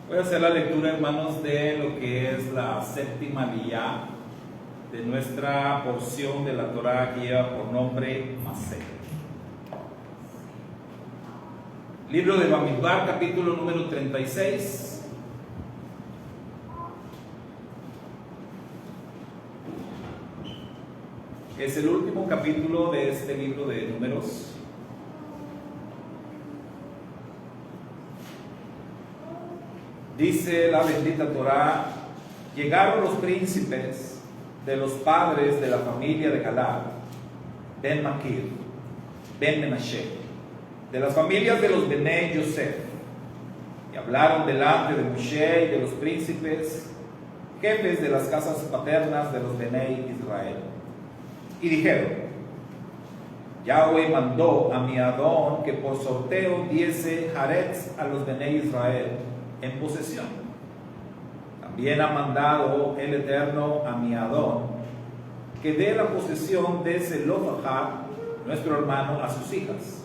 Voy a hacer la lectura, hermanos, de lo que es la séptima liyá de nuestra porción de la Torá que lleva por nombre Masé. Libro de Bamidbar, capítulo número 36. Es el último capítulo de este libro de Números. Dice la bendita Torá: llegaron los príncipes de los padres de la familia de Galad, Ben Maquir, Ben Menashe, de las familias de los Benei Yosef, y hablaron delante de Moshe y de los príncipes, jefes de las casas paternas de los Benei Israel. Y dijeron: Yahweh mandó a mi Adón que por sorteo diese Haaretz a los Benei Israel en posesión. También ha mandado el Eterno a mi Adón que dé la posesión de Zelofahad, nuestro hermano, a sus hijas.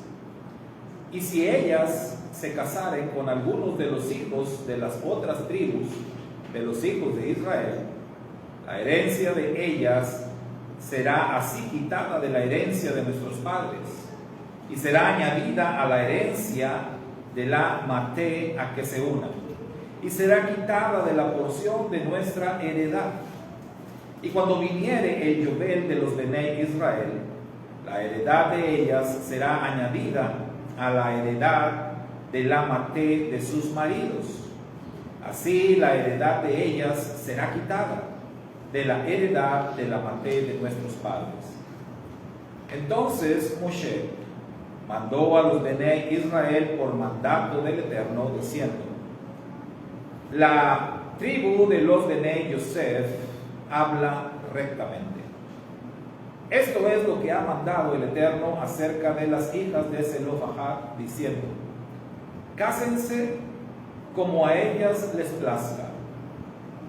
Y si ellas se casaren con algunos de los hijos de las otras tribus de los hijos de Israel, la herencia de ellas será así quitada de la herencia de nuestros padres, y será añadida a la herencia de la maté a que se una, y será quitada de la porción de nuestra heredad. Y cuando viniere el Yobel de los Benei Israel, la heredad de ellas será añadida a la heredad de la maté de sus maridos. Así la heredad de ellas será quitada de la heredad de la maté de nuestros padres. Entonces Moshe mandó a los Benei Israel por mandato del Eterno, diciendo: la tribu de los Benei Yosef habla rectamente. Esto es lo que ha mandado el Eterno acerca de las hijas de Zelofahad, diciendo: cásense como a ellas les plazca,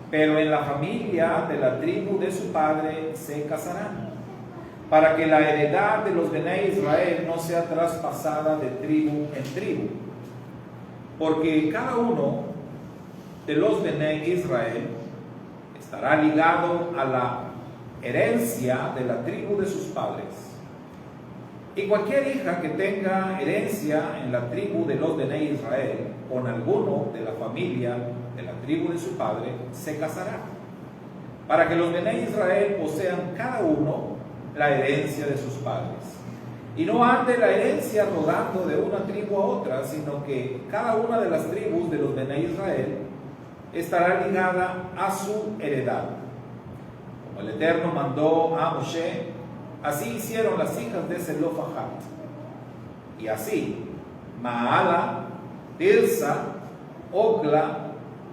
pero en la familia de la tribu de su padre se casarán, para que la heredad de los Benei Israel no sea traspasada de tribu en tribu, porque cada uno de los Benei Israel estará ligado a la herencia de la tribu de sus padres. Y cualquier hija que tenga herencia en la tribu de los Benei Israel con alguno de la familia de la tribu de su padre, se casará, para que los Benei Israel posean cada uno la herencia de sus padres. Y no ande la herencia rodando de una tribu a otra, sino que cada una de las tribus de los Benei Israel estará ligada a su heredad. Como el Eterno mandó a Moshe, así hicieron las hijas de Zelofahad. Y así Maala, Tirsa, Ogla,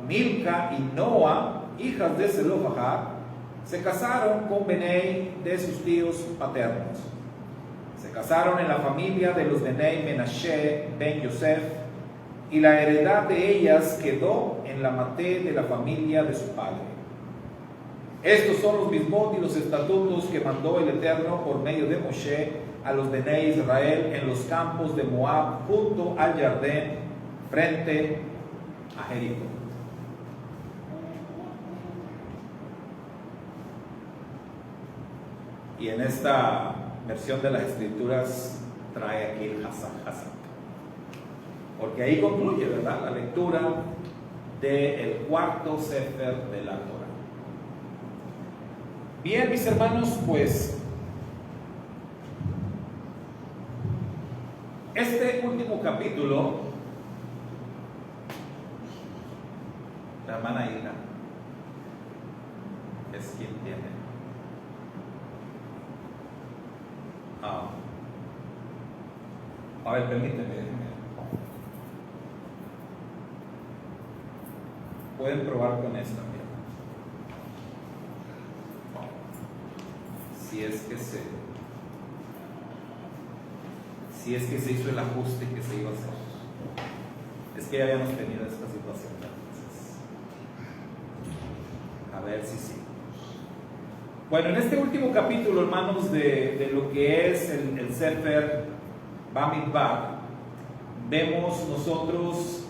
Milca y Noa, hijas de Zelofahad, se casaron con Benei de sus tíos paternos. Se casaron en la familia de los Benei Menashe ben Yosef, y la heredad de ellas quedó en la maté de la familia de su padre. Estos son los mismos y los estatutos que mandó el Eterno por medio de Moshe a los Benei Israel en los campos de Moab, junto al Jardín, frente a Jericó. Y en esta versión de las Escrituras trae aquí el Hazak, porque ahí concluye, ¿verdad?, la lectura del cuarto Sefer de la Torá. Bien, mis hermanos, pues este último capítulo, la hermana Ira es quien tiene. A ver, permíteme. Pueden probar con esta, mira. Si es que se hizo el ajuste que se iba a hacer. Es que ya habíamos tenido esta situación. Entonces, a ver si sí. Bueno, en este último capítulo, hermanos, de lo que es el Sefer Bamidbar, vemos nosotros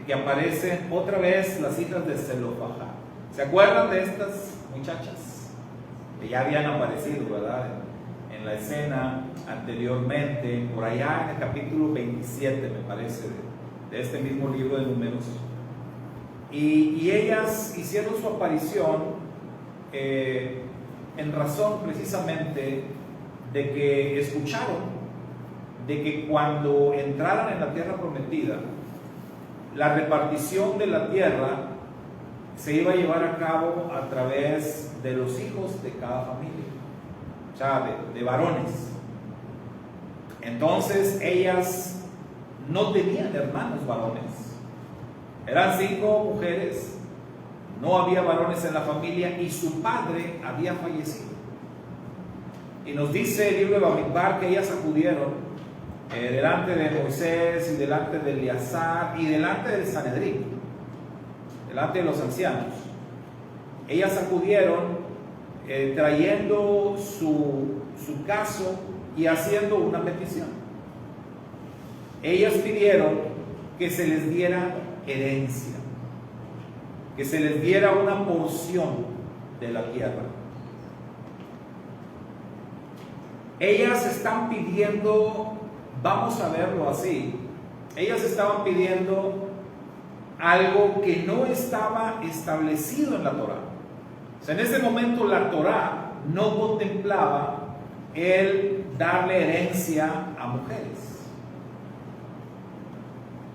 que aparecen otra vez las hijas de Zelofahad. ¿Se acuerdan de estas muchachas? Que ya habían aparecido, ¿verdad? En la escena anteriormente, por allá en el capítulo 27, me parece, de este mismo libro de Números. Y ellas hicieron su aparición en razón precisamente de que escucharon de que cuando entraran en la tierra prometida, la repartición de la tierra se iba a llevar a cabo a través de los hijos de cada familia, o sea, de varones. Entonces ellas no tenían hermanos varones, eran 5 mujeres, no había varones en la familia y su padre había fallecido. Y nos dice el libro de Bamidbar que ellas acudieron delante de Moisés y delante de Eleazar y delante del Sanedrín, delante de los ancianos. Ellas acudieron trayendo su caso y haciendo una petición. Ellas pidieron que se les diera herencia, que se les diera una porción de la tierra. Ellas están pidiendo, vamos a verlo así, ellas estaban pidiendo algo que no estaba establecido en la Torá. O sea, en ese momento la Torá no contemplaba el darle herencia a mujeres.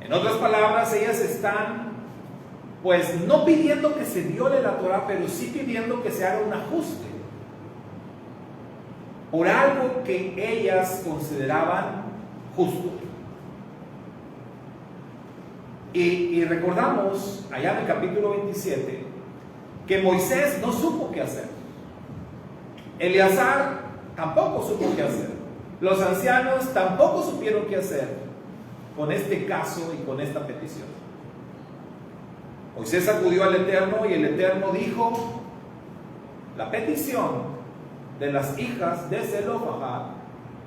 En otras palabras, ellas están, pues, no pidiendo que se viole la Torá, pero sí pidiendo que se haga un ajuste por algo que ellas consideraban justo. Y recordamos allá en el capítulo 27 que Moisés no supo qué hacer. Eleazar tampoco supo qué hacer. Los ancianos tampoco supieron qué hacer con este caso y con esta petición. Moisés acudió al Eterno y el Eterno dijo: la petición de las hijas de Zelofahad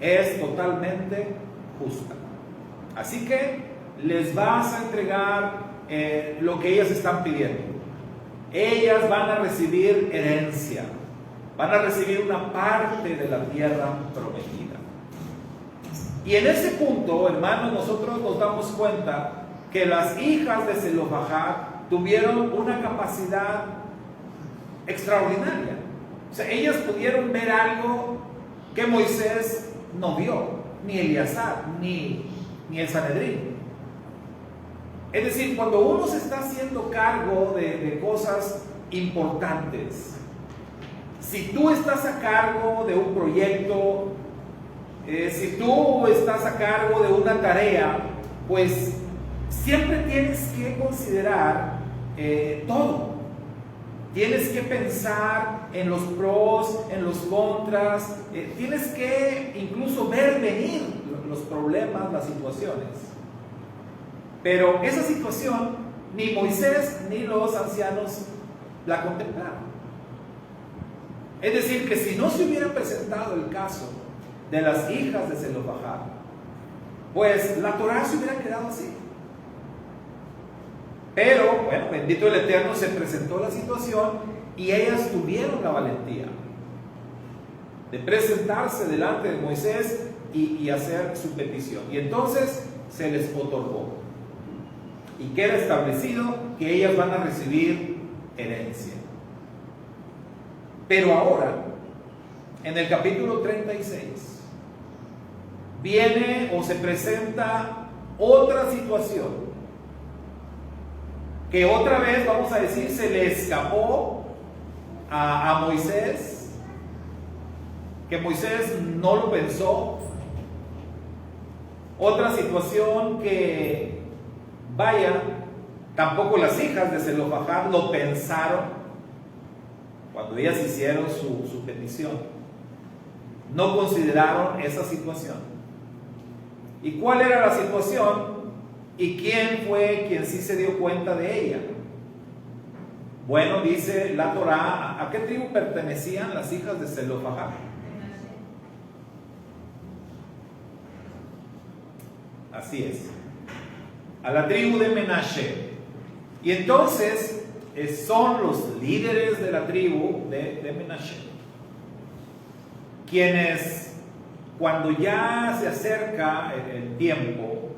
es totalmente justa. Así que les vas a entregar lo que ellas están pidiendo. Ellas van a recibir herencia, van a recibir una parte de la tierra prometida. Y en ese punto, hermanos, nosotros nos damos cuenta que las hijas de Zelofahad tuvieron una capacidad extraordinaria. O sea, ellas pudieron ver algo que Moisés no vio, ni Eleazar, ni el Sanedrín. Es decir, cuando uno se está haciendo cargo de cosas importantes, si tú estás a cargo de un proyecto, si tú estás a cargo de una tarea, pues siempre tienes que considerar todo. Tienes que pensar en los pros, en los contras, tienes que incluso ver venir los problemas, las situaciones. Pero esa situación ni Moisés ni los ancianos la contemplaron. Es decir, que si no se hubiera presentado el caso de las hijas de Zelofahad, pues la Torá se hubiera quedado así. Pero, bueno, bendito el Eterno, se presentó la situación y ellas tuvieron la valentía de presentarse delante de Moisés y hacer su petición. Y entonces se les otorgó. Y queda establecido que ellas van a recibir herencia. Pero ahora, en el capítulo 36, viene o se presenta otra situación que otra vez, vamos a decir, se le escapó a Moisés, que Moisés no lo pensó. Otra situación que, vaya, tampoco las hijas de Zelofahad lo pensaron cuando ellas hicieron su petición. No consideraron esa situación. ¿Y cuál era la situación? ¿Y quién fue quien sí se dio cuenta de ella? Bueno, dice la Torá, ¿a qué tribu pertenecían las hijas de Zelofahad? Así es. a la tribu de Menashe. Y entonces son los líderes de la tribu de Menashe, quienes, cuando ya se acerca el tiempo,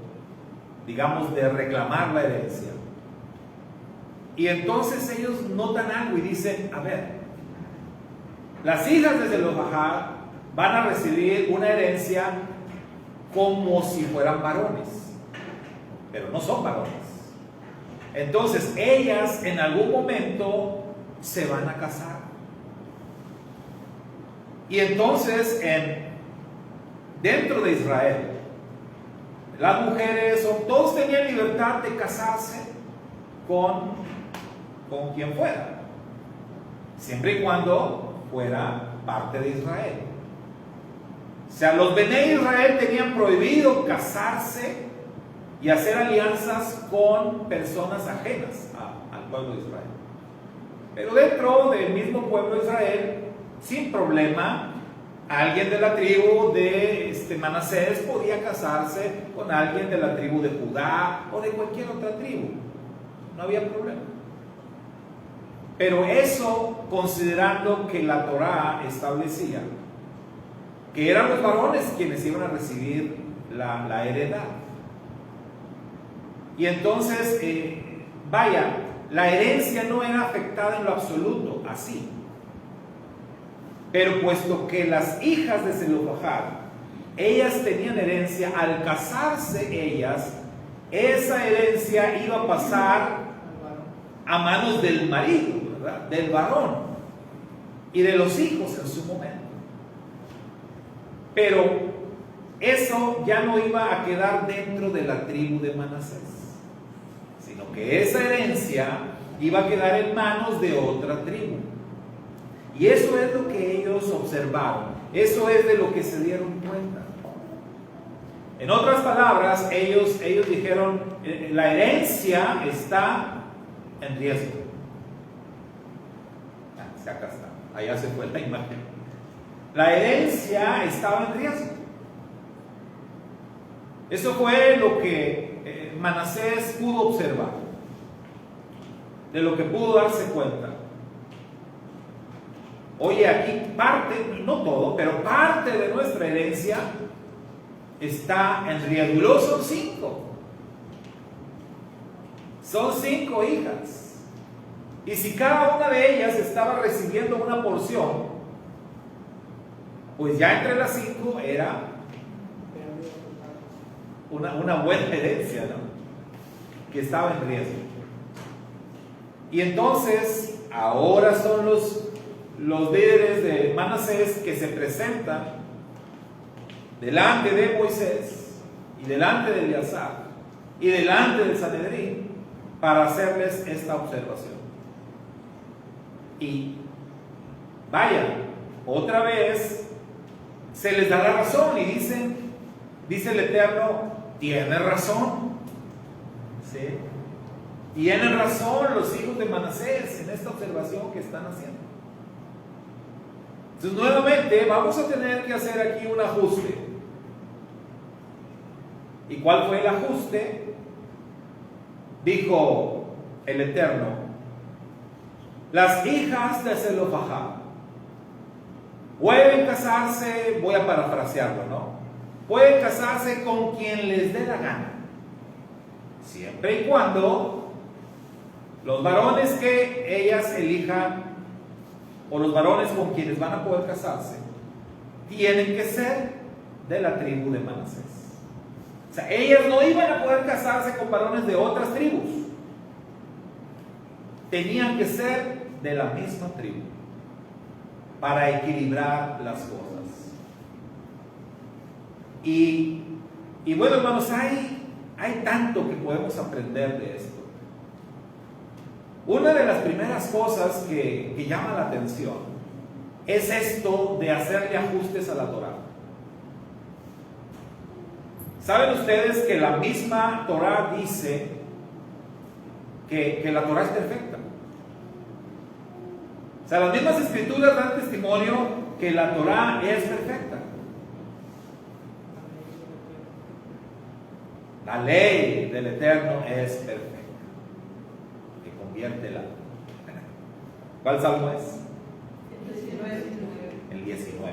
digamos, de reclamar la herencia, y entonces ellos notan algo y dicen, a ver, las hijas de Zelofehad van a recibir una herencia como si fueran varones, pero no son varones. Entonces ellas en algún momento se van a casar. Y entonces dentro de Israel, las mujeres, todos tenían libertad de casarse con quien fuera, siempre y cuando fuera parte de Israel. O sea, los Bené Israel tenían prohibido casarse y hacer alianzas con personas ajenas al pueblo de Israel. Pero dentro del mismo pueblo de Israel, sin problema, alguien de la tribu de Manasés podía casarse con alguien de la tribu de Judá o de cualquier otra tribu. No había problema. Pero eso considerando que la Torá establecía que eran los varones quienes iban a recibir la heredad. Y entonces, la herencia no era afectada en lo absoluto, así. Pero puesto que las hijas de Zelofehad, ellas tenían herencia, al casarse ellas, esa herencia iba a pasar a manos del marido, ¿verdad? Del varón y de los hijos en su momento. Pero eso ya no iba a quedar dentro de la tribu de Manasés, sino que esa herencia iba a quedar en manos de otra tribu. Y eso es lo que ellos observaron, eso es de lo que se dieron cuenta. En otras palabras, ellos dijeron, la herencia está en riesgo. Acá está, allá se fue la imagen. La herencia estaba en riesgo. Eso fue lo que Manasés pudo observar, de lo que pudo darse cuenta. Oye, aquí parte, no todo, pero parte de nuestra herencia está en riesgo. Y luego son 5. Son 5 hijas. Y si cada una de ellas estaba recibiendo una porción, pues ya entre las 5 era una buena herencia, ¿no? Que estaba en riesgo. Y entonces, ahora son los líderes de Manasés que se presentan delante de Moisés y delante de Eleazar y delante del Sanedrín para hacerles esta observación. Y otra vez se les da la razón y dice el Eterno, tiene razón. ¿Sí? Tienen razón los hijos de Manasés en esta observación que están haciendo. Entonces, nuevamente, vamos a tener que hacer aquí un ajuste. ¿Y cuál fue el ajuste? Dijo el Eterno, las hijas de Zelofehad pueden casarse, voy a parafrasearlo, ¿no? Pueden casarse con quien les dé la gana, siempre y cuando los varones que ellas elijan o los varones con quienes van a poder casarse tienen que ser de la tribu de Manasés. O sea, ellas no iban a poder casarse con varones de otras tribus, tenían que ser de la misma tribu para equilibrar las cosas. Y bueno, hermanos, hay tanto que podemos aprender de esto. Una de las primeras cosas que llama la atención es esto de hacerle ajustes a la Torá. ¿Saben ustedes que la misma Torá dice que la Torá es perfecta? O sea, las mismas escrituras dan testimonio que la Torá es perfecta. La ley del Eterno es perfecta, que convierte el alma. ¿Cuál salmo es? El 19. El 19.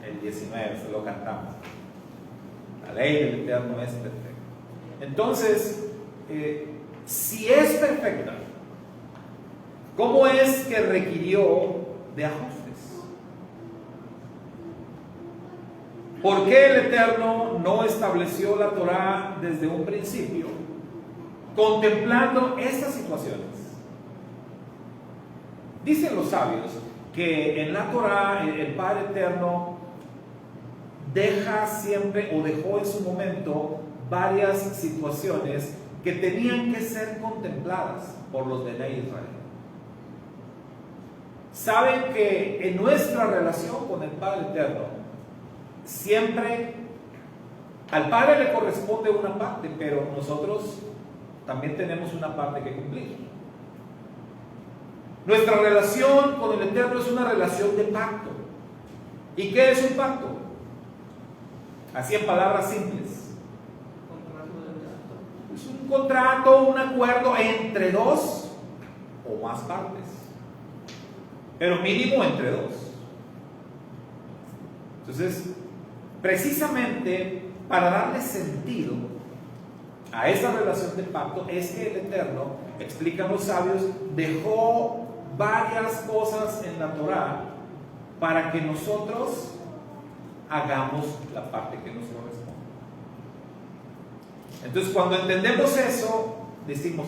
El 19, se lo cantamos. La ley del Eterno es perfecta. Entonces, si es perfecta, ¿cómo es que requirió de ajustes? ¿Por qué el Eterno no estableció la Torá desde un principio, contemplando estas situaciones? Dicen los sabios que en la Torá el Padre Eterno deja siempre, o dejó en su momento, varias situaciones que tenían que ser contempladas por los de Israel. Saben que en nuestra relación con el Padre Eterno, siempre al Padre le corresponde una parte, pero nosotros también tenemos una parte que cumplir. Nuestra relación con el Eterno es una relación de pacto. ¿Y qué es un pacto? Así en palabras simples. Es un contrato, un acuerdo entre dos o más partes, pero mínimo entre dos. Entonces, precisamente para darle sentido a esa relación de pacto es que el Eterno, explican los sabios, dejó varias cosas en la Torá para que nosotros hagamos la parte que nos corresponde. Entonces, cuando entendemos eso, decimos,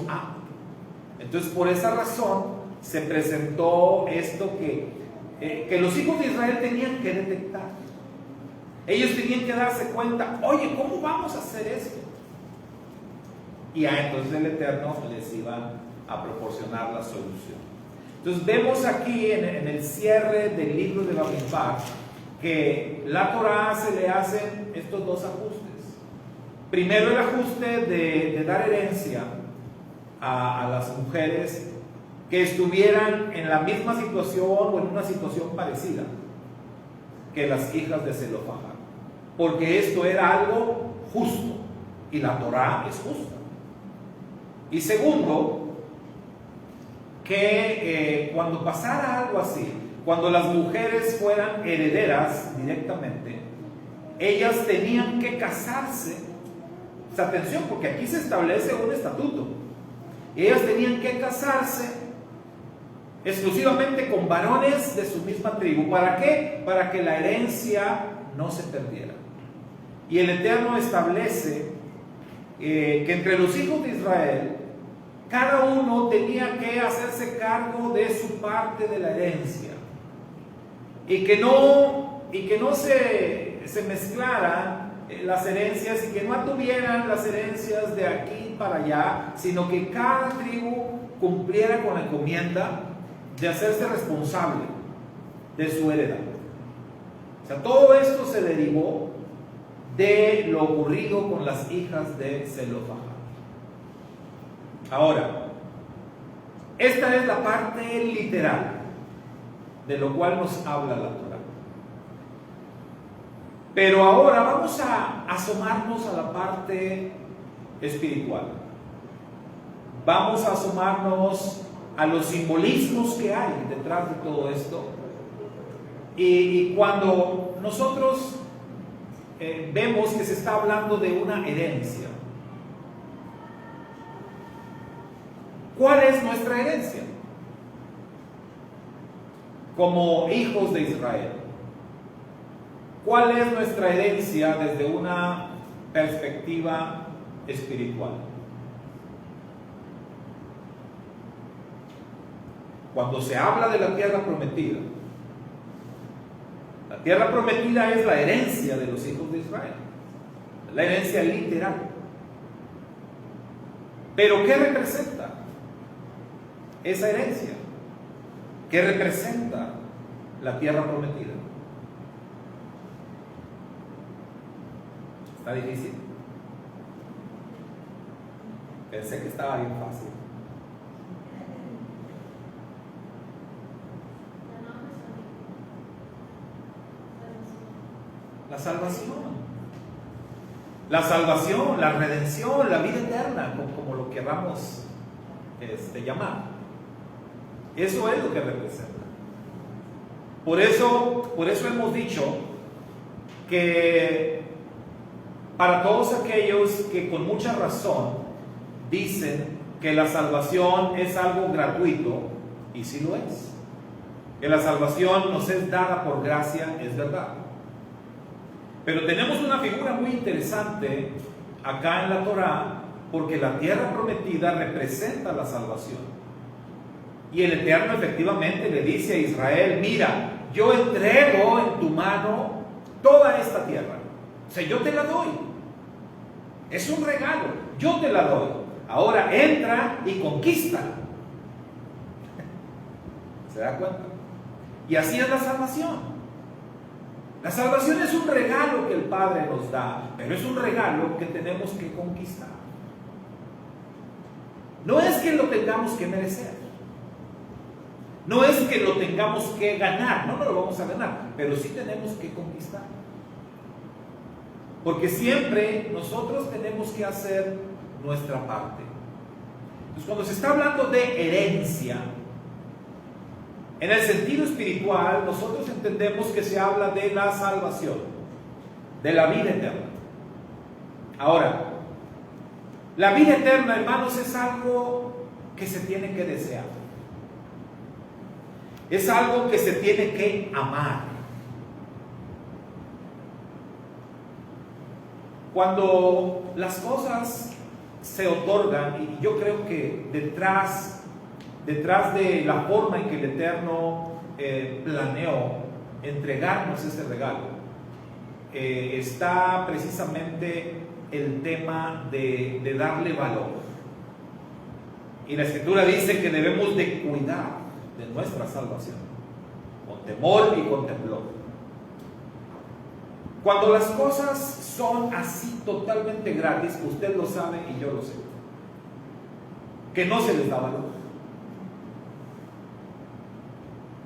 entonces por esa razón se presentó esto que los hijos de Israel tenían que detectar. Ellos tenían que darse cuenta, oye, ¿cómo vamos a hacer esto? Y entonces el Eterno les iba a proporcionar la solución. Entonces vemos aquí en el cierre del libro de Bamidbar que la Torá se le hacen estos dos ajustes. Primero el ajuste de dar herencia a las mujeres que estuvieran en la misma situación o en una situación parecida que las hijas de Zelofahad, porque esto era algo justo y la Torá es justa. Y segundo, que cuando pasara algo así, cuando las mujeres fueran herederas directamente, ellas tenían que casarse. Atención, porque aquí se establece un estatuto. Ellas tenían que casarse exclusivamente con varones de su misma tribu. ¿Para qué? Para que la herencia no se perdiera. Y el Eterno establece que entre los hijos de Israel, cada uno tenía que hacerse cargo de su parte de la herencia. Y que no se mezclaran las herencias y que no tuvieran las herencias de aquí para allá, sino que cada tribu cumpliera con la encomienda de hacerse responsable de su heredad. O sea, todo esto se derivó de lo ocurrido con las hijas de Zelofahad. Ahora, esta es la parte literal de lo cual nos habla la Torá. Pero ahora vamos a asomarnos a la parte espiritual. Vamos a asomarnos a los simbolismos que hay detrás de todo esto. Y cuando nosotros vemos que se está hablando de una herencia, ¿cuál es nuestra herencia? Como hijos de Israel, ¿cuál es nuestra herencia desde una perspectiva espiritual? Cuando se habla de la tierra prometida, la tierra prometida es la herencia de los hijos de Israel, la herencia literal. Pero ¿qué representa esa herencia? ¿Qué representa la tierra prometida? ¿Está difícil? Pensé que estaba bien fácil. La salvación. la salvación, la redención, la vida eterna, como lo queramos llamar. Eso es lo que representa. Por eso hemos dicho que para todos aquellos que con mucha razón dicen que la salvación es algo gratuito, y sí lo es, que la salvación nos es dada por gracia, es verdad. Pero tenemos una figura muy interesante acá en la Torá, porque la tierra prometida representa la salvación. Y el Eterno efectivamente le dice a Israel: mira, yo entrego en tu mano toda esta tierra. O sea, yo te la doy. Es un regalo, yo te la doy. Ahora entra y conquista. ¿Se da cuenta? Y así es la salvación. La salvación es un regalo que el Padre nos da, pero es un regalo que tenemos que conquistar. No es que lo tengamos que merecer, no es que lo tengamos que ganar, no lo vamos a ganar, pero sí tenemos que conquistar. Porque siempre nosotros tenemos que hacer nuestra parte. Entonces, cuando se está hablando de herencia, en el sentido espiritual, nosotros entendemos que se habla de la salvación, de la vida eterna. Ahora, la vida eterna, hermanos, es algo que se tiene que desear. Es algo que se tiene que amar. Cuando las cosas se otorgan, y yo creo que detrás de la forma en que el Eterno planeó entregarnos ese regalo, está precisamente el tema de darle valor. Y la Escritura dice que debemos de cuidar de nuestra salvación, con temor y con temblor. Cuando las cosas son así totalmente gratis, usted lo sabe y yo lo sé, que no se les da valor.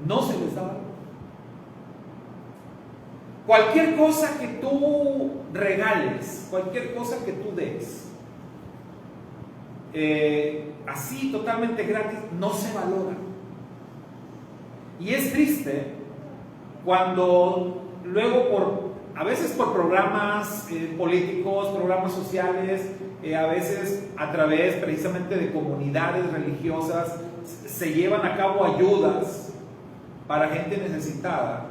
No se les da valor. Cualquier cosa que tú regales, cualquier cosa que tú des, así totalmente gratis, no se valora. Y es triste cuando luego a veces por programas políticos, programas sociales, a veces a través precisamente de comunidades religiosas, se llevan a cabo ayudas para gente necesitada.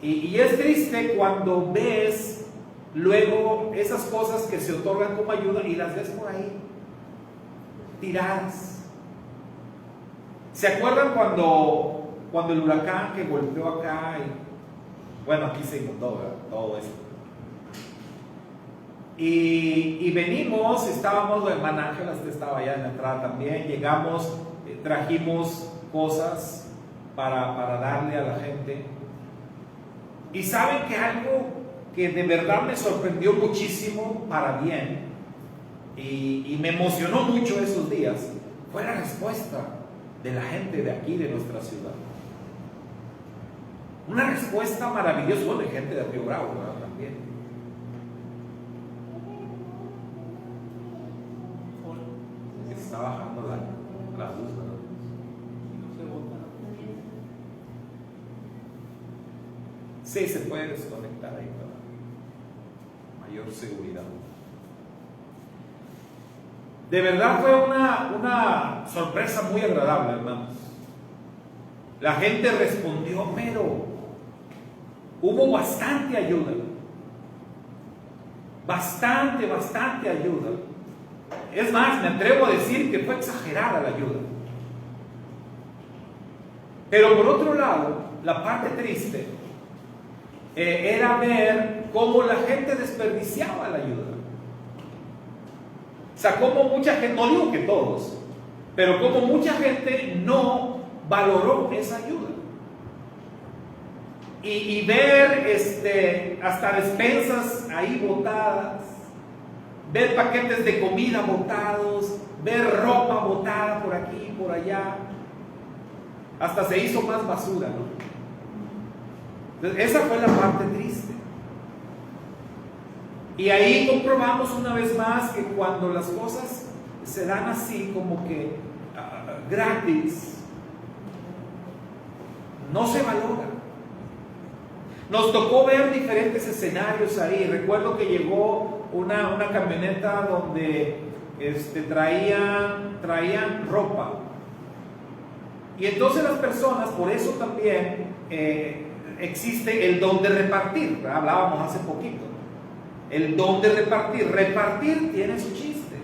Y es triste cuando ves luego esas cosas que se otorgan como ayuda y las ves por ahí, tiradas. ¿Se acuerdan cuando el huracán que golpeó acá? Bueno, aquí se inundó, ¿verdad? Todo esto. Y venimos, estábamos, la hermana Ángela estaba allá en la entrada también, llegamos, trajimos cosas para darle a la gente. Y saben que algo que de verdad me sorprendió muchísimo para bien y me emocionó mucho esos días, fue la respuesta de la gente de aquí, de nuestra ciudad. Una respuesta maravillosa, bueno, de gente de Río Bravo, ¿verdad? También. Que se está bajando la luz, ¿verdad? Sí, se puede desconectar ahí para mayor seguridad. De verdad fue una sorpresa muy agradable, hermanos. La gente respondió, pero hubo bastante ayuda. Bastante ayuda. Es más, me atrevo a decir que fue exagerada la ayuda. Pero por otro lado, la parte triste era ver cómo la gente desperdiciaba la ayuda. O sea, cómo mucha gente, no digo que todos, pero cómo mucha gente no valoró esa ayuda. Y ver hasta despensas ahí botadas, ver paquetes de comida botados, ver ropa botada por aquí y por allá, hasta se hizo más basura, ¿no? Entonces, esa fue la parte triste. Y ahí comprobamos una vez más que cuando las cosas se dan así como que gratis, no se valora. Nos tocó ver diferentes escenarios ahí. Recuerdo que llegó una camioneta donde traían ropa. Y entonces las personas, por eso también existe el don de repartir, ¿verdad? Hablábamos hace poquito. El don de repartir. Repartir tiene su chiste.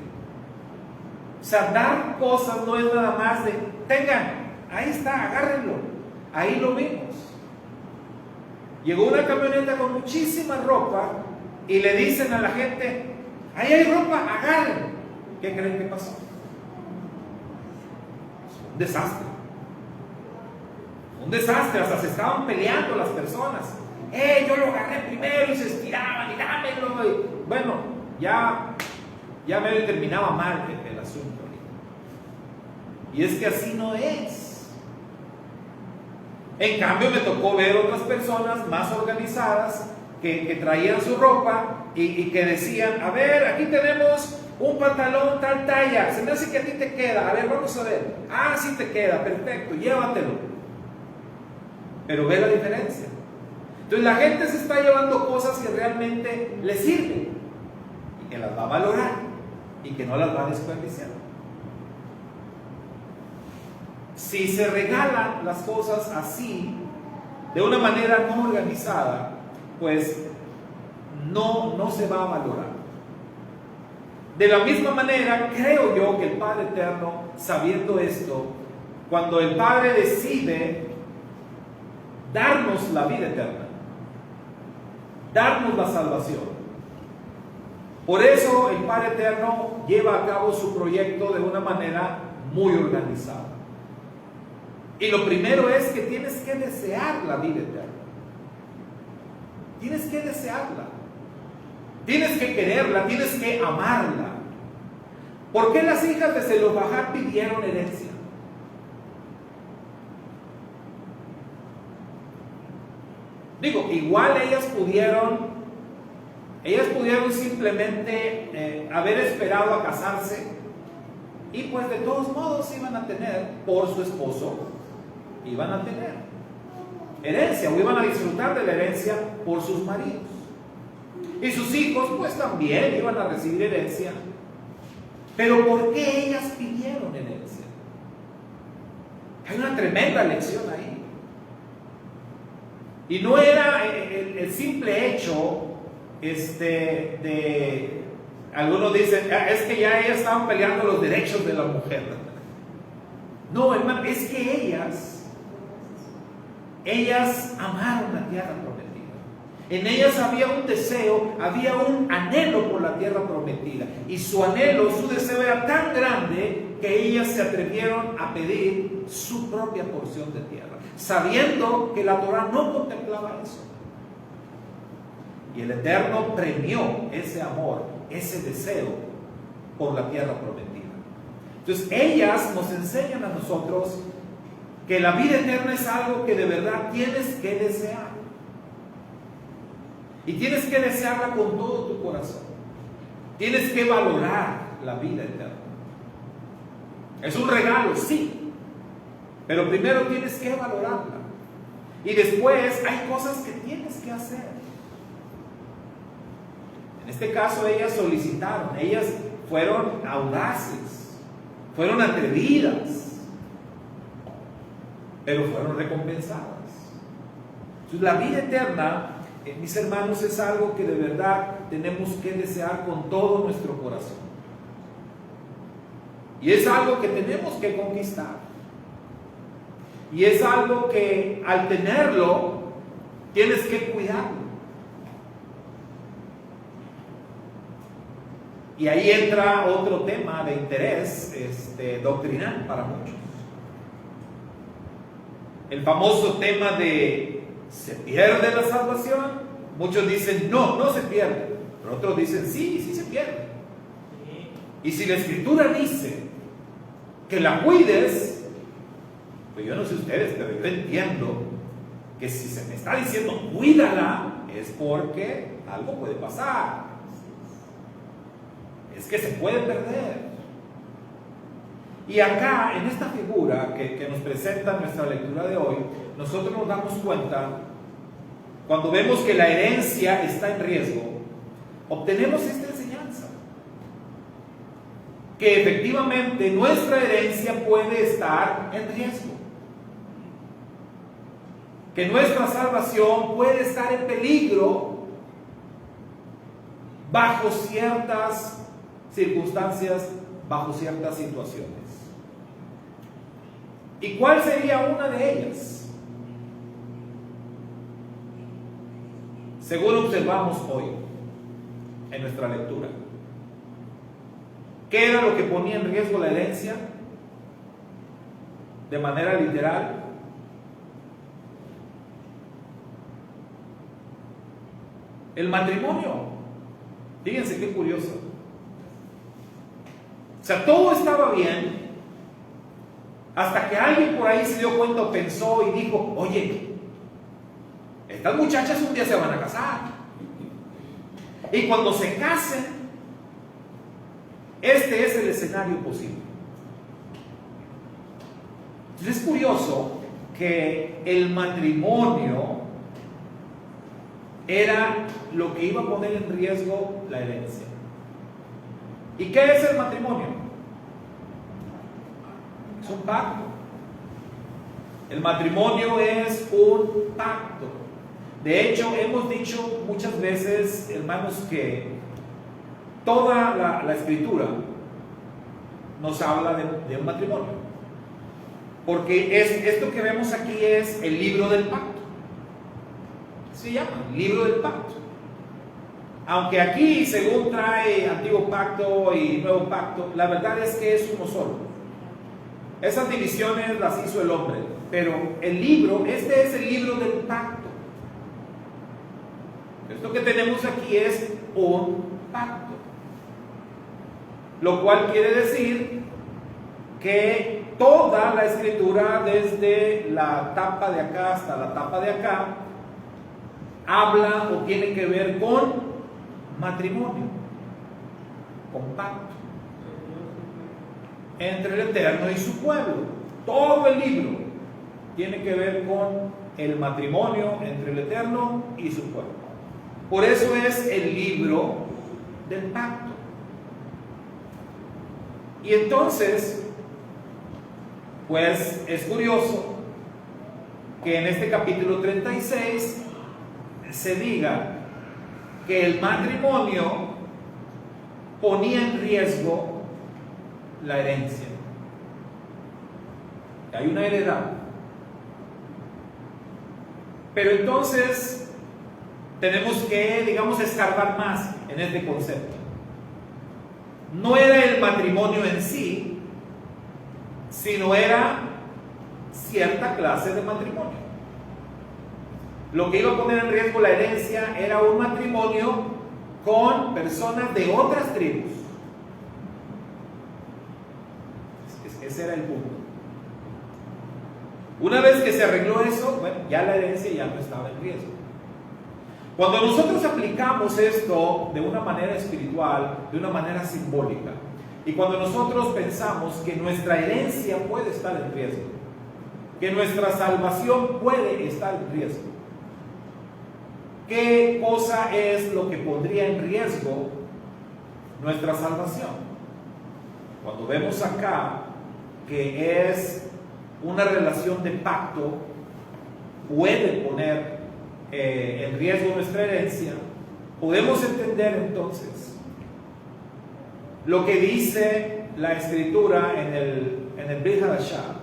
O sea, dar cosas no es nada más de, tengan, ahí está, agárrenlo. Ahí lo vimos. Llegó una camioneta con muchísima ropa y le dicen a la gente, ahí hay ropa, agarren. ¿Qué creen que pasó? Un desastre. Un desastre, hasta se estaban peleando las personas. Yo lo agarré primero y se estiraban y dámelo. Y, bueno, ya medio terminaba mal el asunto. Y es que así no es. En cambio, me tocó ver otras personas más organizadas que traían su ropa y que decían, a ver, aquí tenemos un pantalón tal talla, se me hace que a ti te queda, a ver, vamos a ver. Ah, sí te queda, perfecto, llévatelo. Pero ve la diferencia. Entonces la gente se está llevando cosas que realmente le sirven y que las va a valorar y que no las va a desperdiciar. Si se regalan las cosas así, de una manera no organizada, pues no se va a valorar. De la misma manera, creo yo que el Padre Eterno, sabiendo esto, cuando el Padre decide darnos la vida eterna, darnos la salvación, por eso el Padre Eterno lleva a cabo su proyecto de una manera muy organizada. Y lo primero es que tienes que desear la vida eterna. Tienes que desearla. Tienes que quererla, tienes que amarla. ¿Por qué las hijas de Zelofehad pidieron herencia? Digo, igual ellas pudieron simplemente haber esperado a casarse y pues de todos modos iban a tener por su esposo, iban a tener herencia o iban a disfrutar de la herencia por sus maridos. Y sus hijos pues también iban a recibir herencia. Pero ¿por qué ellas pidieron herencia? Hay una tremenda lección ahí. Y no era el simple hecho de, algunos dicen, es que ya ellas estaban peleando los derechos de la mujer. No, hermano, es que ellas amaron la tierra prometida. En ellas había un deseo, había un anhelo por la tierra prometida. Y su anhelo, su deseo era tan grande que ellas se atrevieron a pedir su propia porción de tierra, sabiendo que la Torah no contemplaba eso. Y el Eterno premió ese amor, ese deseo por la tierra prometida. Entonces ellas nos enseñan a nosotros que la vida eterna es algo que de verdad tienes que desear. Y tienes que desearla con todo tu corazón. Tienes que valorar la vida eterna. Es un regalo, sí, pero primero tienes que valorarla. Y después hay cosas que tienes que hacer. En este caso ellas solicitaron, ellas fueron audaces, fueron atrevidas, pero fueron recompensadas. Entonces, la vida eterna, mis hermanos, es algo que de verdad tenemos que desear con todo nuestro corazón. Y es algo que tenemos que conquistar. Y es algo que al tenerlo, tienes que cuidarlo. Y ahí entra otro tema de interés doctrinal para muchos. El famoso tema de ¿se pierde la salvación? Muchos dicen no se pierde. Pero otros dicen sí se pierde. Y si la Escritura dice que la cuides, pues yo no sé ustedes, pero yo entiendo que si se me está diciendo cuídala, es porque algo puede pasar. es que se puede perder. Y acá, en esta figura que nos presenta nuestra lectura de hoy, nosotros nos damos cuenta, cuando vemos que la herencia está en riesgo, obtenemos esta enseñanza. Que efectivamente nuestra herencia puede estar en riesgo. Que nuestra salvación puede estar en peligro bajo ciertas circunstancias, bajo ciertas situaciones. ¿Y cuál sería una de ellas? Según observamos hoy en nuestra lectura, ¿qué era lo que ponía en riesgo la herencia? De manera literal, el matrimonio. Fíjense qué curioso. O sea, todo estaba bien hasta que alguien por ahí se dio cuenta o pensó y dijo: oye, estas muchachas un día se van a casar, y cuando se casen, este es el escenario posible. Entonces es curioso que el matrimonio era lo que iba a poner en riesgo la herencia. ¿Y qué es el matrimonio? Es un pacto. El matrimonio es un pacto. De hecho, hemos dicho muchas veces, hermanos, que toda la escritura nos habla de un matrimonio. Porque esto que vemos aquí es el libro del pacto. Se llama libro del pacto. Aunque aquí, según trae Antiguo Pacto y Nuevo Pacto, la verdad es que es uno solo. Esas divisiones las hizo el hombre, pero el libro, este es el libro del pacto. Esto que tenemos aquí es un pacto, lo cual quiere decir que toda la escritura, desde la tapa de acá hasta la tapa de acá, habla o tiene que ver con matrimonio, con pacto entre el Eterno y su pueblo. Todo el libro tiene que ver con el matrimonio entre el Eterno y su pueblo. Por eso es el libro del pacto. Y entonces, pues es curioso que en este capítulo 36 se diga que el matrimonio ponía en riesgo la herencia. Hay una heredad. Pero entonces tenemos que, digamos, escarbar más en este concepto. No era el matrimonio en sí, sino era cierta clase de matrimonio. Lo que iba a poner en riesgo la herencia era un matrimonio con personas de otras tribus. Ese era el punto. Una vez que se arregló eso, bueno, ya la herencia ya no estaba en riesgo. Cuando nosotros aplicamos esto de una manera espiritual, de una manera simbólica, y cuando nosotros pensamos que nuestra herencia puede estar en riesgo, que nuestra salvación puede estar en riesgo, ¿qué cosa es lo que pondría en riesgo nuestra salvación? Cuando vemos acá que es una relación de pacto, puede poner en riesgo nuestra herencia, podemos entender entonces lo que dice la Escritura en el Brit Hadashah,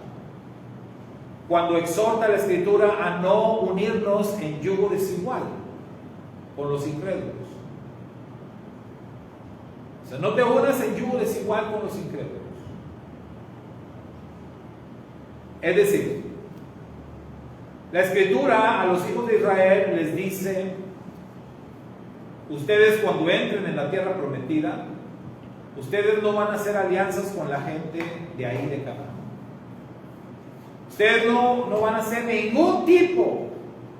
cuando exhorta la Escritura a no unirnos en yugo desigual con los incrédulos. O sea, no te unas en yugo desigual con los incrédulos. Es decir, la Escritura a los hijos de Israel les dice: ustedes, cuando entren en la tierra prometida, ustedes no van a hacer alianzas con la gente de ahí de Canaán. Ustedes no van a hacer ningún tipo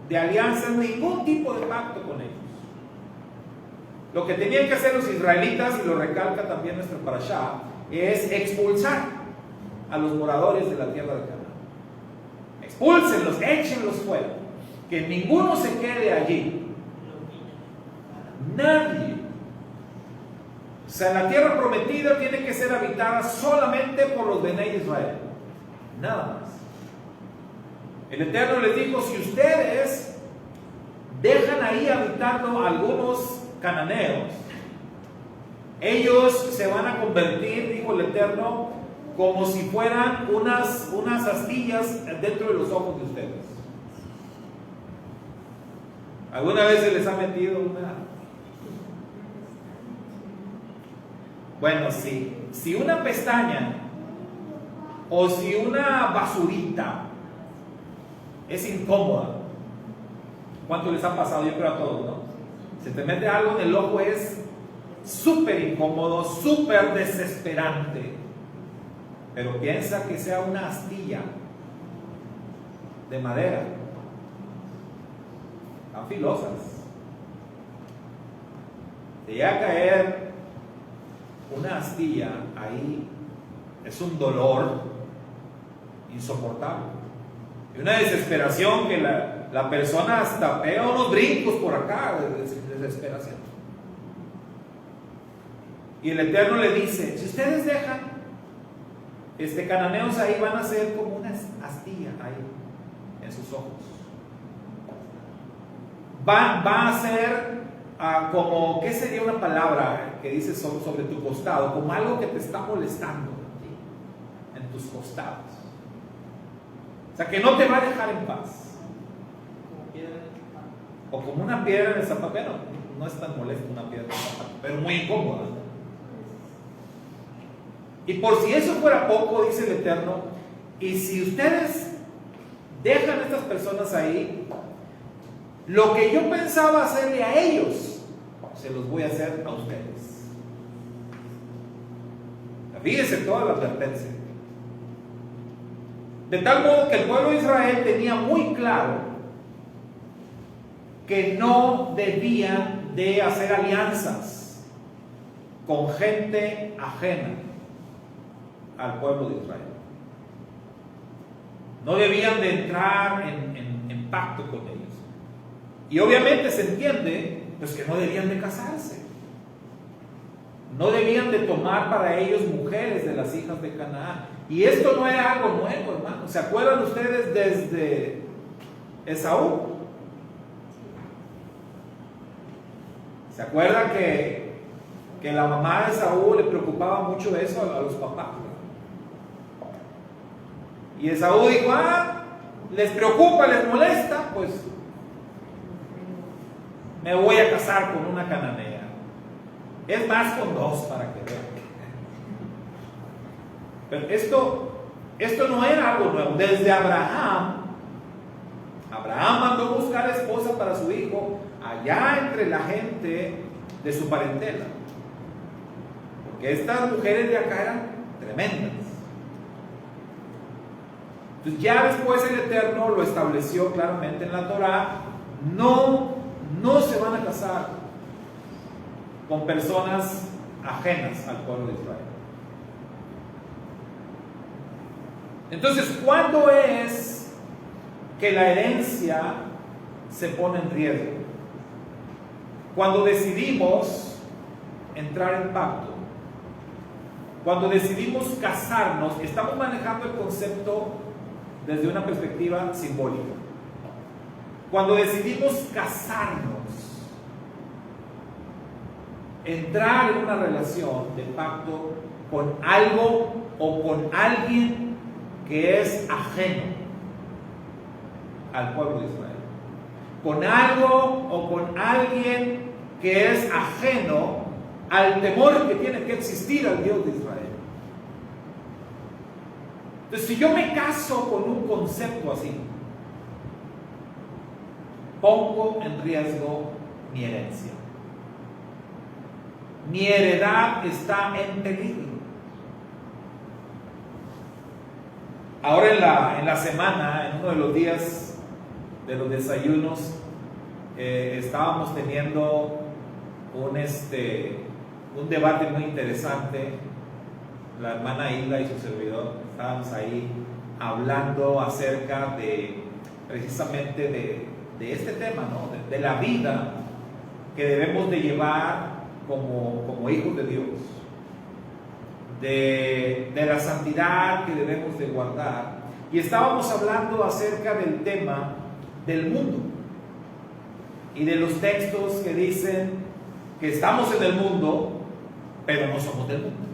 de alianzas, ningún tipo de pacto con ellos. Lo que tenían que hacer los israelitas, y lo recalca también nuestro parashá, es expulsar a los moradores de la tierra de Canaán. Expúlsenlos, échenlos fuera. Que ninguno se quede allí. Nadie. O sea, la tierra prometida tiene que ser habitada solamente por los Bené Israel. Nada más. El Eterno les dijo: si ustedes dejan ahí habitando a algunos cananeos, ellos se van a convertir, dijo el Eterno, como si fueran unas astillas dentro de los ojos de ustedes. ¿Alguna vez se les ha metido una? Bueno, si una pestaña o si una basurita es incómoda, ¿cuánto les ha pasado? Yo creo a todos, ¿no? Se te mete algo en el ojo, es súper incómodo, súper desesperante. Pero piensa que sea una astilla de madera. Están filosas. Te llega a caer una astilla ahí, es un dolor insoportable. Y una desesperación que la persona hasta pega unos brincos por acá de desesperación. Y el Eterno le dice: si ustedes dejan cananeos ahí, van a ser como una astilla ahí en sus ojos. Va a ser como, ¿qué sería una palabra que dice sobre tu costado? Como algo que te está molestando en tus costados. O sea, que no te va a dejar en paz. O como una piedra en el zapato. Bueno, no es tan molesto una piedra en el zapato, pero muy incómoda. Y por si eso fuera poco, dice el Eterno, y si ustedes dejan a estas personas ahí, lo que yo pensaba hacerle a ellos, se los voy a hacer a ustedes. Fíjense toda la advertencia. De tal modo que el pueblo de Israel tenía muy claro que no debían de hacer alianzas con gente ajena al pueblo de Israel. No debían de entrar en pacto con ellos. Y obviamente se entiende pues que no debían de casarse. No debían de tomar para ellos mujeres de las hijas de Canaán. Y esto no era algo nuevo, hermano. ¿Se acuerdan ustedes desde Esaú? ¿Se acuerdan que la mamá de Esaú le preocupaba mucho eso a los papás? Y Esaú dijo: les preocupa, les molesta, pues me voy a casar con una cananea. Es más, con dos, para que vean. Pero esto no era algo nuevo. Desde Abraham mandó buscar esposa para su hijo allá entre la gente de su parentela, porque estas mujeres de acá eran tremendas. Entonces ya después el Eterno lo estableció claramente en la Torá: no se van a casar con personas ajenas al pueblo de Israel. Entonces, ¿cuándo es que la herencia se pone en riesgo? Cuando decidimos entrar en pacto, cuando decidimos casarnos. Estamos manejando el concepto desde una perspectiva simbólica. Cuando decidimos casarnos, entrar en una relación de pacto con algo o con alguien que es ajeno al pueblo de Israel, con algo o con alguien que es ajeno al temor que tiene que existir al Dios de Israel. Entonces, si yo me caso con un concepto así, pongo en riesgo mi herencia. Mi heredad está en peligro. Ahora en la semana, en uno de los días de los desayunos, estábamos teniendo un debate muy interesante. La hermana Hilda y su servidor estábamos ahí hablando acerca de precisamente de este tema, ¿no? De la vida que debemos de llevar como hijos de Dios, de la santidad que debemos de guardar. Y estábamos hablando acerca del tema del mundo y de los textos que dicen que estamos en el mundo, pero no somos del mundo.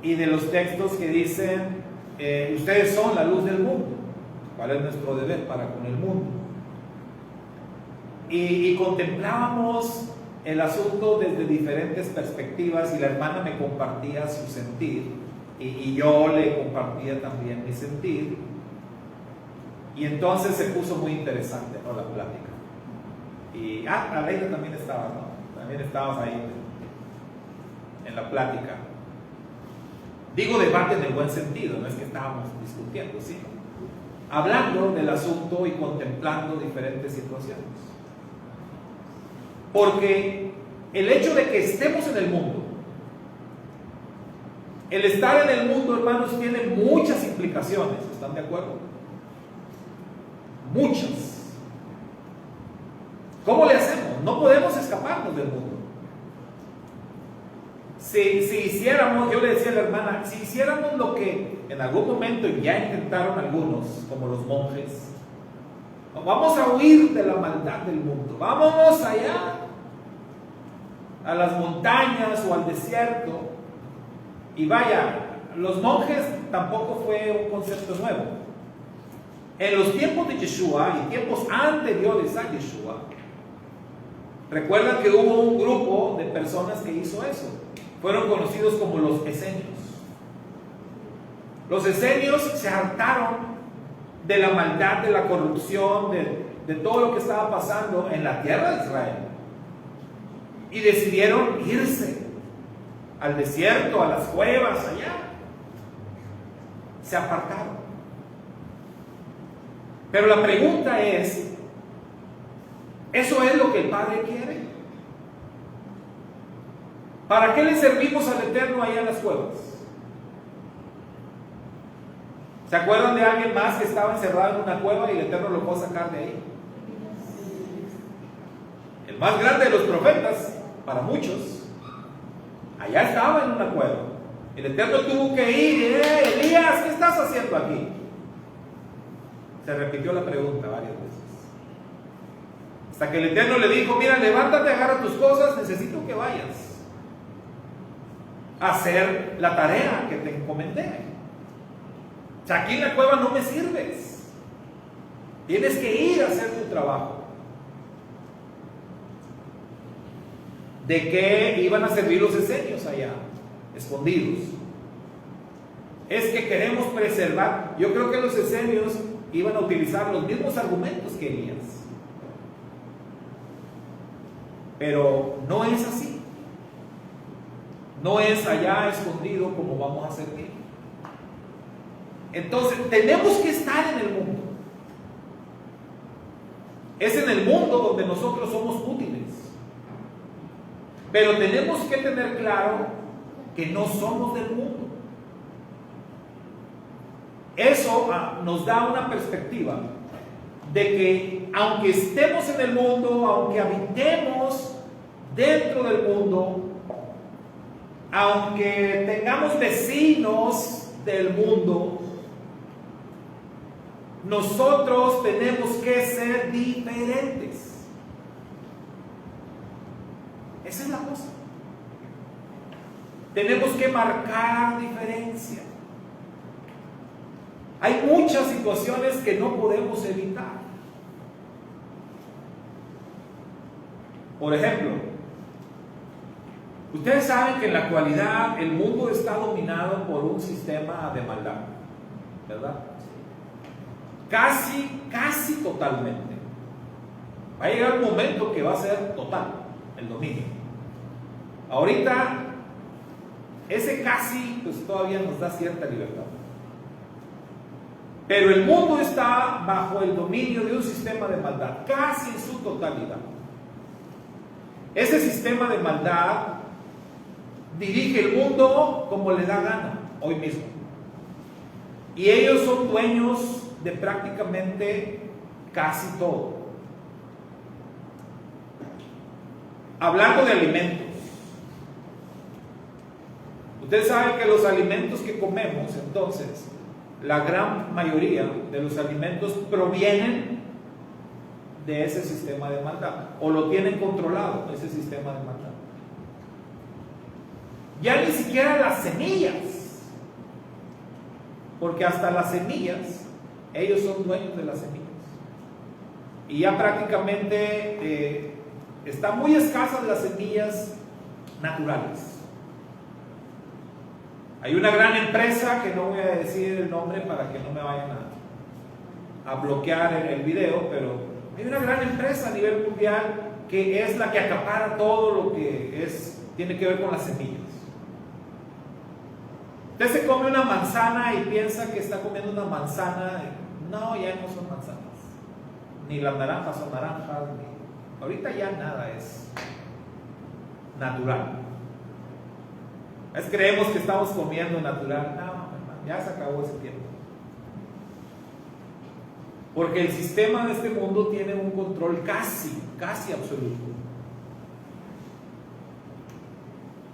Y de los textos que dicen, ustedes son la luz del mundo. ¿Cuál es nuestro deber para con el mundo? Y contemplábamos el asunto desde diferentes perspectivas, y la hermana me compartía su sentir, y yo le compartía también mi sentir. Y entonces se puso muy interesante, ¿no?, la plática. Y Aleida también estaba, ¿no? También estabas ahí en la plática. Digo debate en el buen sentido, no es que estábamos discutiendo, ¿sí? Hablando del asunto y contemplando diferentes situaciones. Porque el hecho de que estemos en el mundo, el estar en el mundo, hermanos, tiene muchas implicaciones, ¿están de acuerdo? Muchas. ¿Cómo le hacemos? No podemos escaparnos del mundo. Si hiciéramos, yo le decía a la hermana, si hiciéramos lo que en algún momento ya intentaron algunos, como los monjes, vamos a huir de la maldad del mundo, vámonos allá a las montañas o al desierto. Y vaya, los monjes tampoco fue un concepto nuevo. En los tiempos de Yeshua y tiempos anteriores a Yeshua, recuerdan que hubo un grupo de personas que hizo eso. Fueron conocidos como los esenios. Los esenios se hartaron de la maldad, de la corrupción, de todo lo que estaba pasando en la tierra de Israel, y decidieron irse al desierto, a las cuevas, allá. Se apartaron. Pero la pregunta es, ¿eso es lo que el Padre quiere? ¿Para qué le servimos al Eterno allá en las cuevas? ¿Se acuerdan de alguien más que estaba encerrado en una cueva y el Eterno lo fue a sacar de ahí? El más grande de los profetas, para muchos, allá estaba en una cueva. El Eterno tuvo que ir. Elías, ¿qué estás haciendo aquí? Se repitió la pregunta varias veces, hasta que el Eterno le dijo, mira, levántate, agarra tus cosas, necesito que vayas a hacer la tarea que te encomendé. O sea, aquí en la cueva no me sirves, tienes que ir a hacer tu trabajo. ¿De qué iban a servir los esenios allá, escondidos? Es que queremos preservar. Yo creo que los esenios iban a utilizar los mismos argumentos que Elías, pero no es así. No es allá escondido como vamos a servir. Entonces tenemos que estar en el mundo. Es en el mundo donde nosotros somos útiles, pero tenemos que tener claro que no somos del mundo. Eso nos da una perspectiva de que aunque estemos en el mundo, aunque habitemos dentro del mundo, aunque tengamos vecinos del mundo, nosotros tenemos que ser diferentes. Esa es la cosa. Tenemos que marcar diferencia. Hay muchas situaciones que no podemos evitar. Por ejemplo, ustedes saben que en la actualidad el mundo está dominado por un sistema de maldad, ¿verdad? Casi totalmente. Va a llegar un momento que va a ser total el dominio. Ahorita ese casi pues todavía nos da cierta libertad. Pero el mundo está bajo el dominio de un sistema de maldad, casi en su totalidad. ese sistema de maldad dirige el mundo como le da gana hoy mismo. Y ellos son dueños de prácticamente casi todo. Hablando de alimentos, usted sabe que los alimentos que comemos, entonces, la gran mayoría de los alimentos provienen de ese sistema de maldad, o lo tienen controlado ese sistema de maldad. Ya ni siquiera las semillas, porque hasta las semillas, ellos son dueños de las semillas. Y ya prácticamente están muy escasas las semillas naturales. Hay una gran empresa, que no voy a decir el nombre para que no me vayan a bloquear el video, pero hay una gran empresa a nivel mundial que es la que acapara todo lo que tiene que ver con las semillas. Usted se come una manzana y piensa que está comiendo una manzana. No, ya no son manzanas. Ni las naranjas son naranjas. Ahorita ya nada es natural. Creemos que estamos comiendo natural. No, hermano, ya se acabó ese tiempo. Porque el sistema de este mundo tiene un control casi absoluto.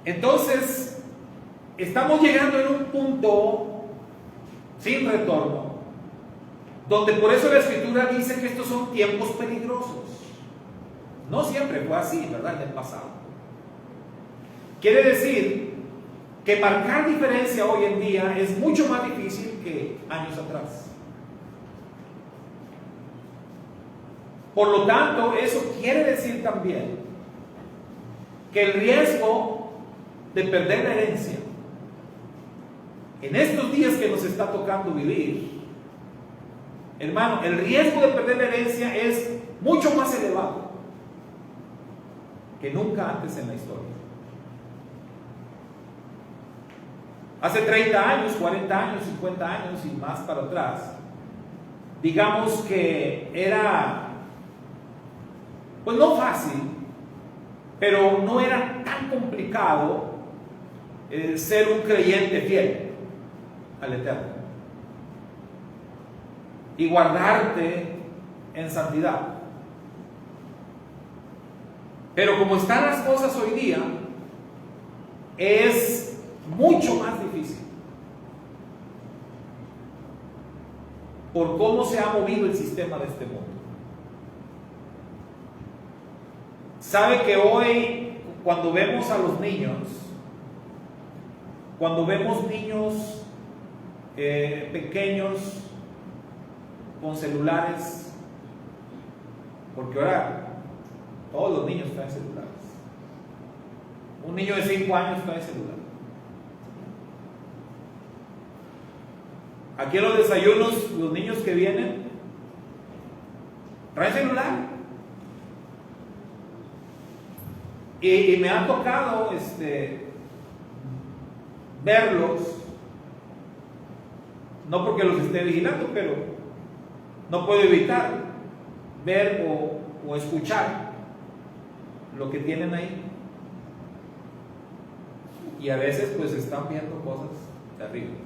Entonces, estamos llegando en un punto sin retorno, donde por eso la Escritura dice que estos son tiempos peligrosos. No siempre fue así, ¿verdad? En el pasado. Quiere decir que marcar diferencia hoy en día es mucho más difícil que años atrás. Por lo tanto, eso quiere decir también que el riesgo de perder la herencia en estos días que nos está tocando vivir, hermano, el riesgo de perder la herencia es mucho más elevado que nunca antes en la historia. Hace 30 años, 40 años, 50 años y más para atrás, digamos que era, pues no fácil, pero no era tan complicado ser un creyente fiel al Eterno y guardarte en santidad. Pero como están las cosas hoy día, es mucho más difícil por cómo se ha movido el sistema de este mundo. Sabe que hoy, cuando vemos a los niños, cuando vemos niños pequeños con celulares, porque ahora todos los niños traen celulares. Un niño de 5 años trae celular. Aquí en los desayunos, los niños que vienen traen celular. Y me ha tocado verlos, no porque los esté vigilando, pero no puedo evitar ver o escuchar lo que tienen ahí. Y a veces pues están viendo cosas terribles.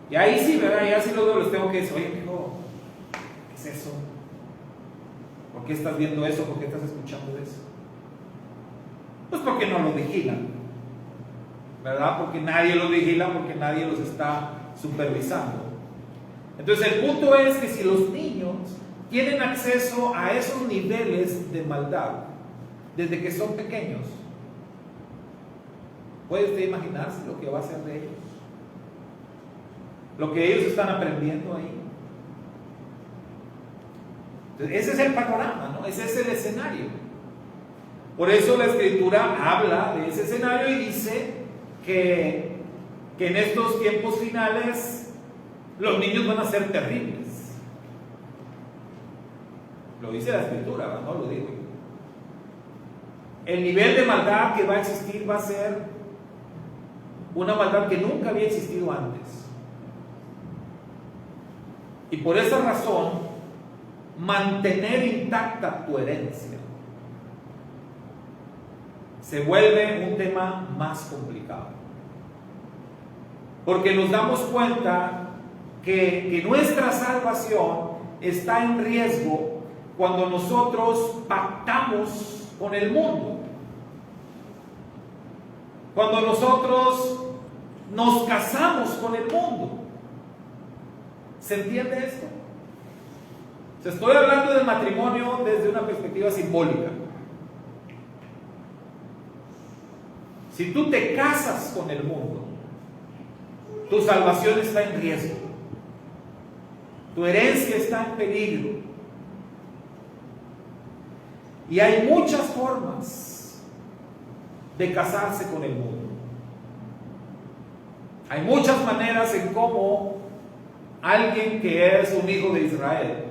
Y ahí sí, ¿verdad? Ya sí luego les tengo que decir, oye, hijo, ¿qué es eso? ¿Por qué estás viendo eso? ¿Por qué estás escuchando eso? Pues porque no lo vigilan, ¿verdad? Porque nadie los vigila, porque nadie los está supervisando. Entonces el punto es que si los niños tienen acceso a esos niveles de maldad desde que son pequeños, ¿puede usted imaginarse lo que va a hacer de ellos? Lo que ellos están aprendiendo ahí. Entonces, ese es el panorama, ¿no? Ese es el escenario. Por eso la Escritura habla de ese escenario y dice que en estos tiempos finales los niños van a ser terribles. Lo dice la Escritura, no lo digo yo. El nivel de maldad que va a existir va a ser una maldad que nunca había existido antes. Y por esa razón, mantener intacta tu herencia se vuelve un tema más complicado. Porque nos damos cuenta que nuestra salvación está en riesgo cuando nosotros pactamos con el mundo. Cuando nosotros nos casamos con el mundo. ¿Se entiende esto? Estoy hablando del matrimonio desde una perspectiva simbólica. Si tú te casas con el mundo, tu salvación está en riesgo. Tu herencia está en peligro. Y hay muchas formas de casarse con el mundo. Hay muchas maneras en cómo alguien que es un hijo de Israel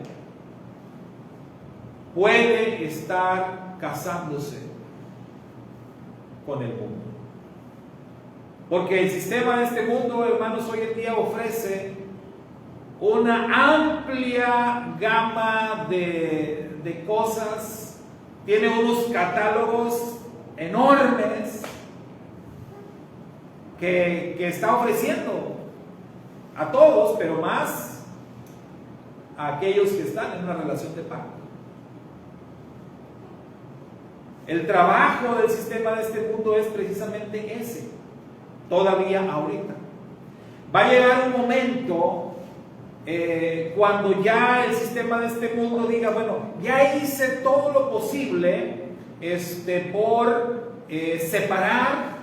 puede estar casándose con el mundo. Porque el sistema de este mundo, hermanos, hoy en día ofrece una amplia gama de cosas, tiene unos catálogos enormes que está ofreciendo a todos, pero más a aquellos que están en una relación de pacto. El trabajo del sistema de este mundo es precisamente ese, todavía ahorita. Va a llegar un momento cuando ya el sistema de este mundo diga, bueno, ya hice todo lo posible por separar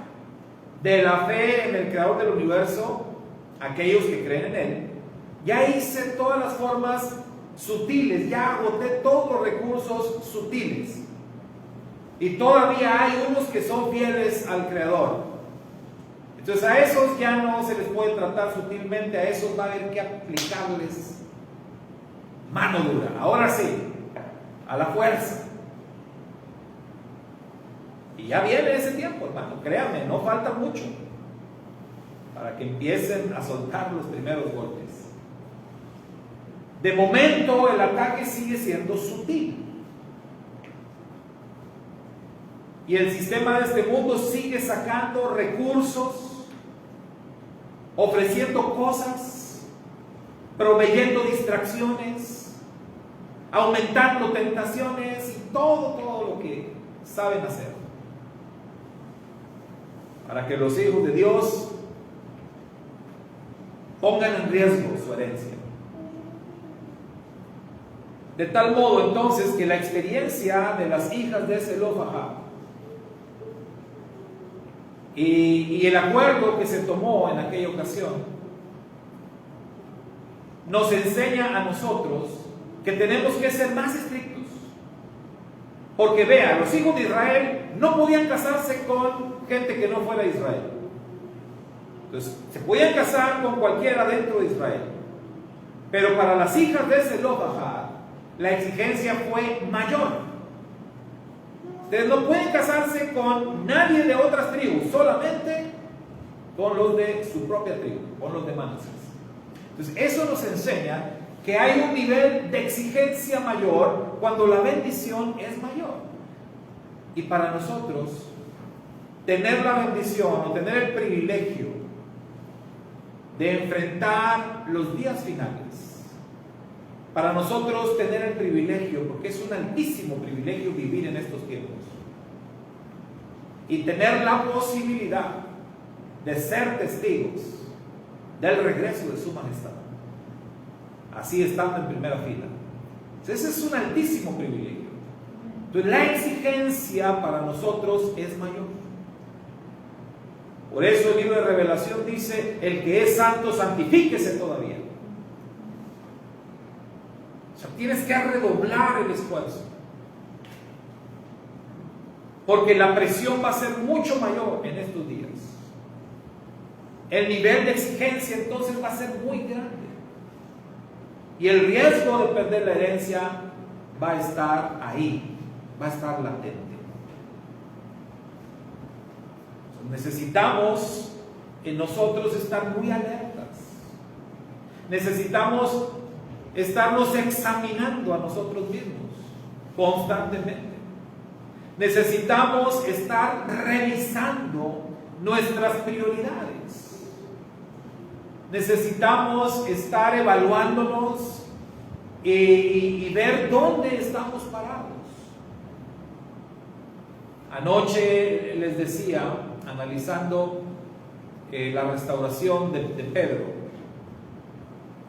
de la fe en el creador del universo aquellos que creen en él. Ya hice todas las formas sutiles, ya agoté todos los recursos sutiles. Y todavía hay unos que son fieles al creador. Entonces a esos ya no se les puede tratar sutilmente, a esos va a haber que aplicarles mano dura. Ahora sí, a la fuerza. Y ya viene ese tiempo, hermano, créanme, no falta mucho para que empiecen a soltar los primeros golpes. De momento el ataque sigue siendo sutil. Y el sistema de este mundo sigue sacando recursos, ofreciendo cosas, proveyendo distracciones, aumentando tentaciones y todo lo que saben hacer para que los hijos de Dios pongan en riesgo su herencia. De tal modo entonces que la experiencia de las hijas de Zelofehad y el acuerdo que se tomó en aquella ocasión nos enseña a nosotros que tenemos que ser más estrictos. Porque vea, los hijos de Israel no podían casarse con gente que no fuera de Israel. Entonces, se podían casar con cualquiera dentro de Israel. Pero para las hijas de Zelofehad, la exigencia fue mayor. Ustedes no pueden casarse con nadie de otras tribus, solamente con los de su propia tribu, con los de Manasés. Entonces, eso nos enseña que hay un nivel de exigencia mayor cuando la bendición es mayor. Y para nosotros, tener la bendición o tener el privilegio de enfrentar los días finales, para nosotros tener el privilegio, porque es un altísimo privilegio vivir en estos tiempos, y tener la posibilidad de ser testigos del regreso de su majestad, así estando en primera fila. Entonces, ese es un altísimo privilegio. Entonces, la exigencia para nosotros es mayor. Por eso el libro de Revelación dice: el que es santo, santifíquese todavía. O sea, tienes que redoblar el esfuerzo, porque la presión va a ser mucho mayor en estos días. El nivel de exigencia entonces va a ser muy grande, y el riesgo de perder la herencia va a estar ahí, va a estar latente. Necesitamos en nosotros estar muy alertas. Necesitamos estarnos examinando a nosotros mismos constantemente. Necesitamos estar revisando nuestras prioridades. Necesitamos estar evaluándonos y ver dónde estamos parados. Anoche les decía, analizando la restauración de Pedro,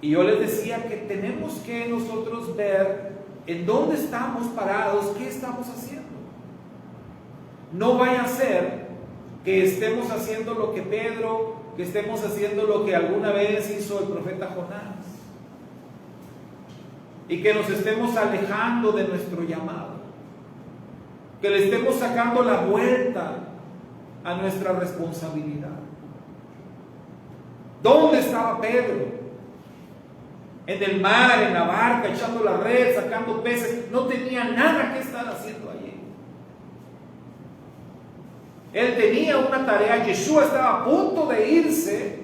y yo les decía que tenemos que nosotros ver en dónde estamos parados, qué estamos haciendo. No vaya a ser que estemos haciendo lo que Pedro, que estemos haciendo lo que alguna vez hizo el profeta Jonás, y que nos estemos alejando de nuestro llamado, que le estemos sacando la vuelta a nuestra responsabilidad. ¿Dónde estaba Pedro? En el mar, en la barca, echando la red, sacando peces. No tenía nada que estar haciendo allí. Él tenía una tarea. Yeshua estaba a punto de irse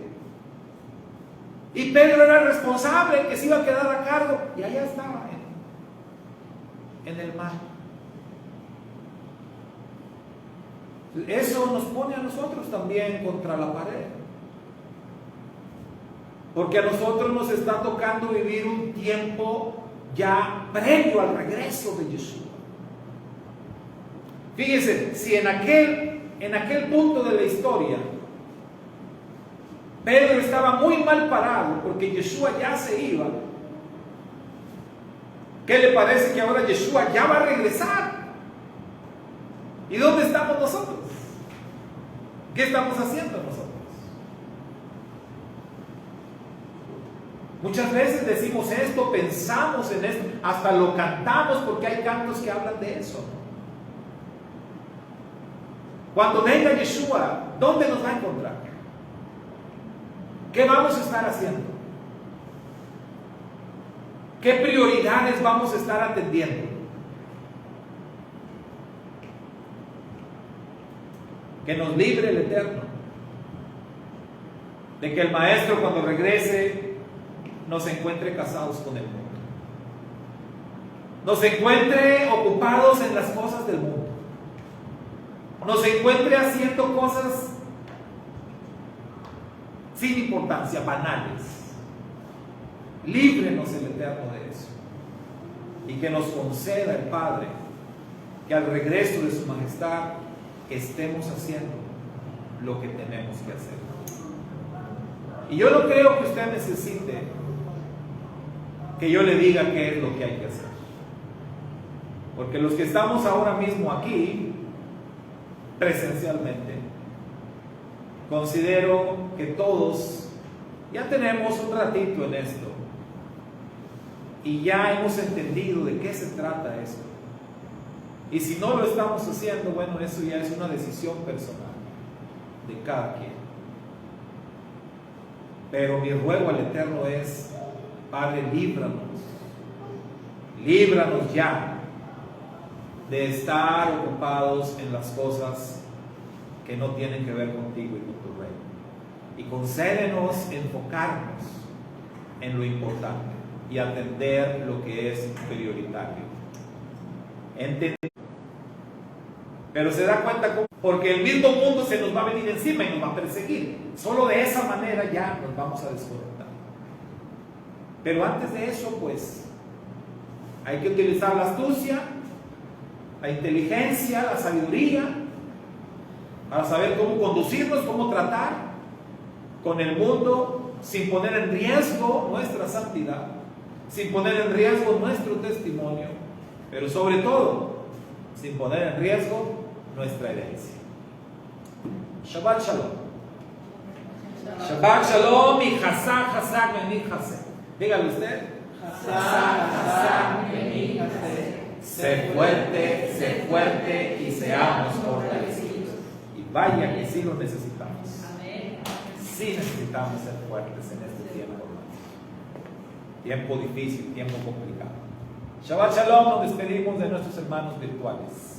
y Pedro era el responsable, el que se iba a quedar a cargo, y allá estaba en el mar. Eso nos pone a nosotros también contra la pared, porque a nosotros nos está tocando vivir un tiempo ya previo al regreso de Yeshua. Fíjense, si en aquel punto de la historia Pedro estaba muy mal parado porque Yeshua ya se iba, ¿qué le parece que ahora Yeshua ya va a regresar? ¿Y dónde estamos nosotros? ¿Qué estamos haciendo nosotros? Muchas veces decimos esto, pensamos en esto, hasta lo cantamos porque hay cantos que hablan de eso. Cuando venga Yeshua, ¿dónde nos va a encontrar? ¿Qué vamos a estar haciendo? ¿Qué prioridades vamos a estar atendiendo? Que nos libre el Eterno de que el Maestro, cuando regrese, nos encuentre casados con el mundo, nos encuentre ocupados en las cosas del mundo, nos encuentre haciendo cosas sin importancia, banales. Líbrenos el Eterno de eso, y que nos conceda el Padre que al regreso de su majestad estemos haciendo lo que tenemos que hacer. Y yo no creo que usted necesite que yo le diga qué es lo que hay que hacer, porque los que estamos ahora mismo aquí presencialmente, considero que todos ya tenemos un ratito en esto y ya hemos entendido de qué se trata esto. Y si no lo estamos haciendo, bueno, eso ya es una decisión personal de cada quien. Pero mi ruego al Eterno es: Padre, líbranos ya de estar ocupados en las cosas que no tienen que ver contigo y con tu reino, y concédenos enfocarnos en lo importante y atender lo que es prioritario. Pero se da cuenta cómo, porque el mismo mundo se nos va a venir encima y nos va a perseguir. Solo de esa manera ya nos vamos a desconectar. Pero antes de eso, pues, hay que utilizar la astucia, la inteligencia, la sabiduría, para saber cómo conducirnos, cómo tratar con el mundo sin poner en riesgo nuestra santidad, sin poner en riesgo nuestro testimonio, pero sobre todo sin poner en riesgo nuestra herencia. Shabbat Shalom. Shabbat Shalom y Hazak, Hazak, Menich Hazek. Dígale usted. Hazak, Hazak, Menich Hazek. Sé fuerte y seamos fortalecidos. Y vaya que sí lo necesitamos. Amén. Sí necesitamos ser fuertes en este tiempo, hermanos. Tiempo difícil, tiempo complicado. Shabbat Shalom, nos despedimos de nuestros hermanos virtuales.